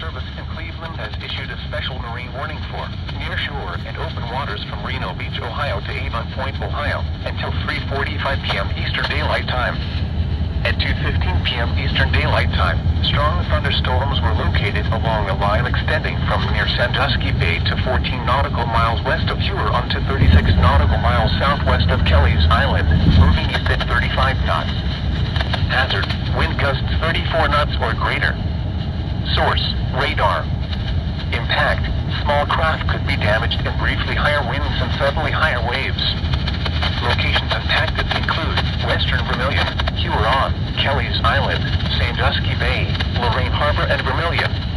Service in Cleveland has issued a special marine warning for near shore and open waters from Reno Beach, Ohio to Avon Point, Ohio, until 3:45 p.m. Eastern Daylight Time. At 2:15 p.m. Eastern Daylight Time, strong thunderstorms were located along a line extending from near Sandusky Bay to 14 nautical miles west of Eure onto 36 nautical miles southwest of Kelly's Island, moving east at 35 knots. Hazard, wind gusts 34 knots or greater. Source, radar. Impact, small craft could be damaged and briefly higher winds and suddenly higher waves. Locations impacted include Western Vermilion, Huron, Kelly's Island, Sandusky Bay, Lorraine Harbor and Vermilion.